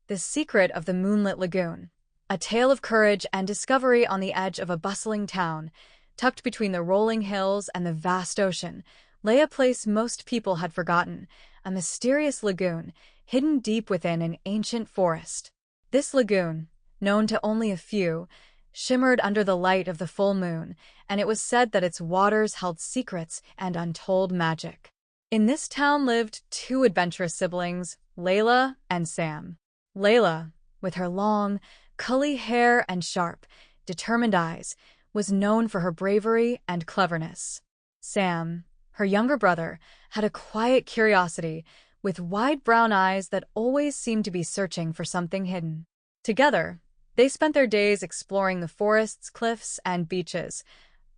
The Secret of the Moonlit Lagoon. A tale of courage and discovery on the edge of a bustling town, tucked between the rolling hills and the vast ocean, lay a place most people had forgotten, a mysterious lagoon, hidden deep within an ancient forest. This lagoon, known to only a few, shimmered under the light of the full moon, and it was said that its waters held secrets and untold magic. In this town lived two adventurous siblings, Leila and Sam. Leila, with her long, curly hair and sharp, determined eyes, was known for her bravery and cleverness. Sam, her younger brother, had a quiet curiosity, with wide brown eyes that always seemed to be searching for something hidden. Together, they spent their days exploring the forests, cliffs, and beaches,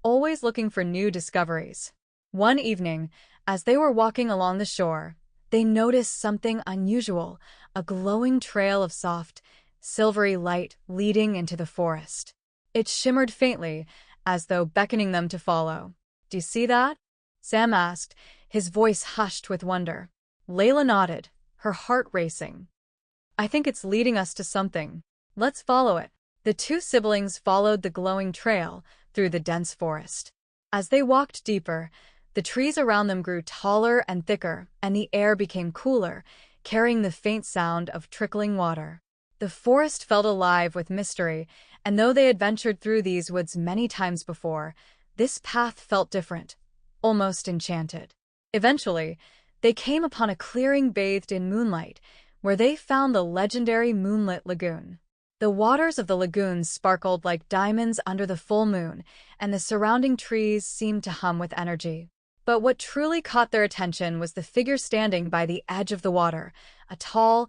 always looking for new discoveries. One evening, as they were walking along the shore, they noticed something unusual, a glowing trail of soft, silvery light leading into the forest. It shimmered faintly, as though beckoning them to follow. "Do you see that?" Sam asked, his voice hushed with wonder. Leila nodded, her heart racing. "I think it's leading us to something. Let's follow it." The two siblings followed the glowing trail through the dense forest. As they walked deeper, the trees around them grew taller and thicker, and the air became cooler, carrying the faint sound of trickling water. The forest felt alive with mystery, and though they had ventured through these woods many times before, this path felt different, almost enchanted. Eventually, they came upon a clearing bathed in moonlight, where they found the legendary Moonlit Lagoon. The waters of the lagoon sparkled like diamonds under the full moon, and the surrounding trees seemed to hum with energy. But what truly caught their attention was the figure standing by the edge of the water, a tall,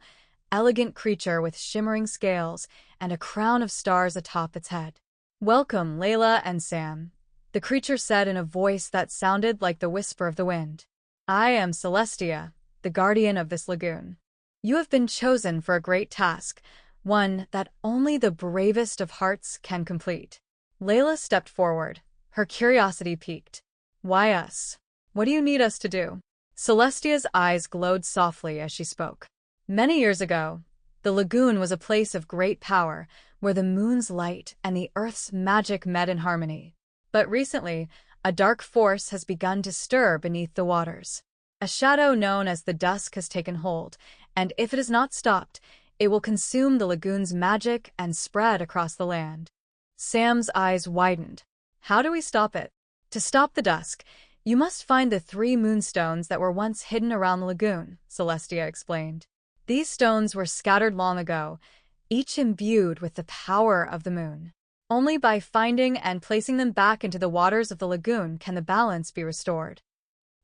elegant creature with shimmering scales and a crown of stars atop its head. "Welcome, Leila and Sam," the creature said in a voice that sounded like the whisper of the wind. "I am Celestia, the guardian of this lagoon. You have been chosen for a great task, one that only the bravest of hearts can complete." Leila stepped forward, her curiosity piqued. "Why us? What do you need us to do?" Celestia's eyes glowed softly as she spoke. Many years ago, the lagoon was a place of great power, where the moon's light and the earth's magic met in harmony. But recently, a dark force has begun to stir beneath the waters. A shadow known as the Dusk has taken hold, and if it is not stopped, it will consume the lagoon's magic and spread across the land. Sam's eyes widened. "How do we stop it?" "To stop the Dusk, you must find the 3 Moonstones that were once hidden around the lagoon," Celestia explained. "These stones were scattered long ago, each imbued with the power of the moon. Only by finding and placing them back into the waters of the lagoon can the balance be restored."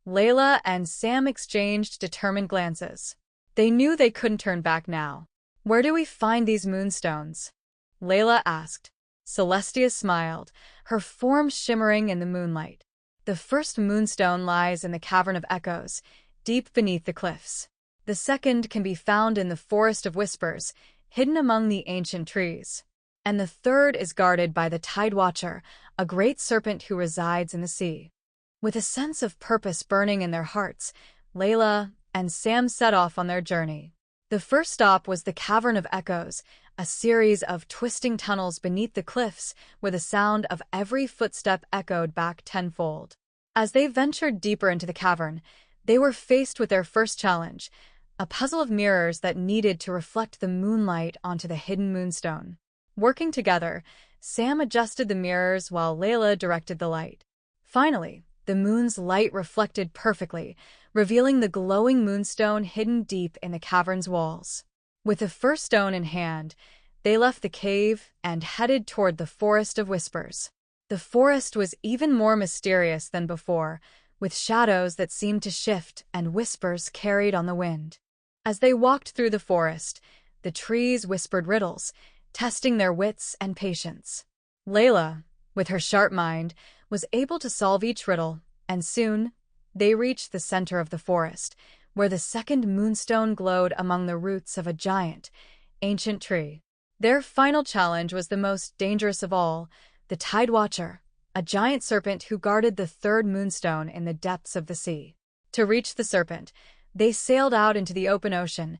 Leila and Sam exchanged determined glances. They knew they couldn't turn back now. "Where do we find these Moonstones?" Leila asked. Celestia smiled, her form shimmering in the moonlight. "The first Moonstone lies in the Cavern of Echoes, deep beneath the cliffs. The second can be found in the Forest of Whispers, hidden among the ancient trees. And the third is guarded by the Tidewatcher, a great serpent who resides in the sea." With a sense of purpose burning in their hearts, Leila and Sam set off on their journey. The first stop was the Cavern of Echoes, a series of twisting tunnels beneath the cliffs where the sound of every footstep echoed back tenfold. As they ventured deeper into the cavern, they were faced with their first challenge, a puzzle of mirrors that needed to reflect the moonlight onto the hidden moonstone. Working together, Sam adjusted the mirrors while Leila directed the light. Finally, the moon's light reflected perfectly, revealing the glowing moonstone hidden deep in the cavern's walls. With the first stone in hand, they left the cave and headed toward the Forest of Whispers. The forest was even more mysterious than before, with shadows that seemed to shift and whispers carried on the wind. As they walked through the forest, the trees whispered riddles, testing their wits and patience. Leila, with her sharp mind, was able to solve each riddle, and soon they reached the center of the forest, where the second moonstone glowed among the roots of a giant, ancient tree. Their final challenge was the most dangerous of all, the Tidewatcher, a giant serpent who guarded the third moonstone in the depths of the sea. To reach the serpent, they sailed out into the open ocean,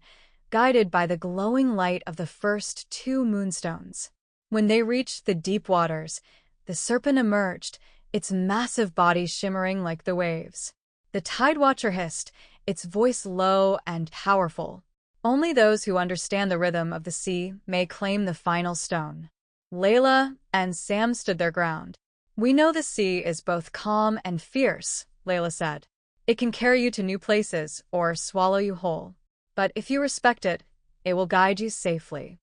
guided by the glowing light of the first two moonstones. When they reached the deep waters, the serpent emerged, its massive body shimmering like the waves. The Tidewatcher hissed, its voice low and powerful. Only those who understand the rhythm of the sea may claim the final stone. Leila and Sam stood their ground. "We know the sea is both calm and fierce," Leila said. "It can carry you to new places or swallow you whole. But if you respect it, it will guide you safely."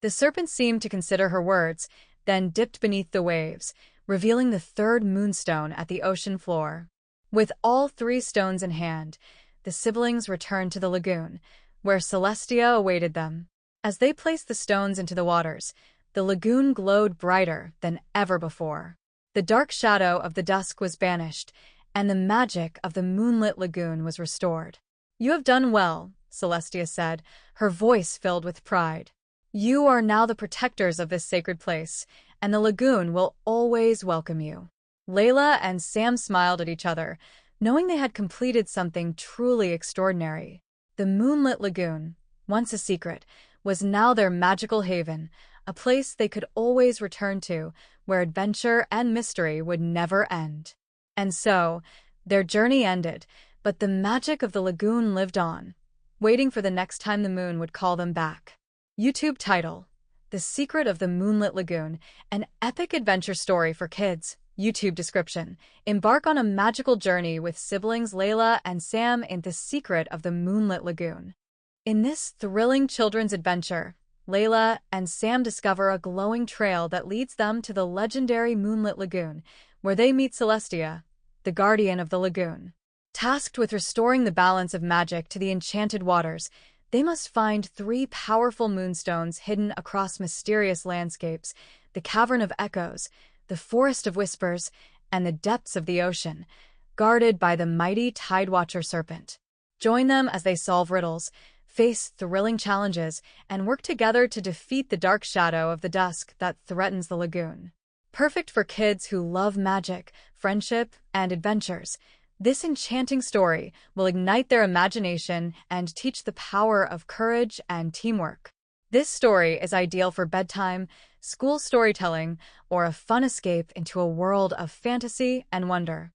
The serpent seemed to consider her words, then dipped beneath the waves, revealing the third moonstone at the ocean floor. With all three stones in hand, the siblings returned to the lagoon, where Celestia awaited them. As they placed the stones into the waters, the lagoon glowed brighter than ever before. The dark shadow of the dusk was banished, and the magic of the Moonlit Lagoon was restored. "You have done well," Celestia said, her voice filled with pride. "You are now the protectors of this sacred place, and the lagoon will always welcome you." Leila and Sam smiled at each other, knowing they had completed something truly extraordinary. The Moonlit Lagoon, once a secret, was now their magical haven, a place they could always return to, where adventure and mystery would never end. And so, their journey ended, but the magic of the lagoon lived on, waiting for the next time the moon would call them back. YouTube title: The Secret of the Moonlit Lagoon, an epic adventure story for kids. YouTube description: Embark on a magical journey with siblings Leila and Sam in the secret of the Moonlit Lagoon. In this thrilling children's adventure, Leila and Sam discover a glowing trail that leads them to the legendary Moonlit Lagoon, where they meet Celestia, the guardian of the lagoon. Tasked with restoring the balance of magic to the enchanted waters, they must find three powerful moonstones hidden across mysterious landscapes: the Cavern of Echoes, the Forest of Whispers, and the depths of the ocean, guarded by the mighty Tidewatcher serpent. Join them as they solve riddles, face thrilling challenges, and work together to defeat the dark shadow of the dusk that threatens the lagoon. Perfect for kids who love magic, friendship, and adventures, this enchanting story will ignite their imagination and teach the power of courage and teamwork. This story is ideal for bedtime, school storytelling, or a fun escape into a world of fantasy and wonder.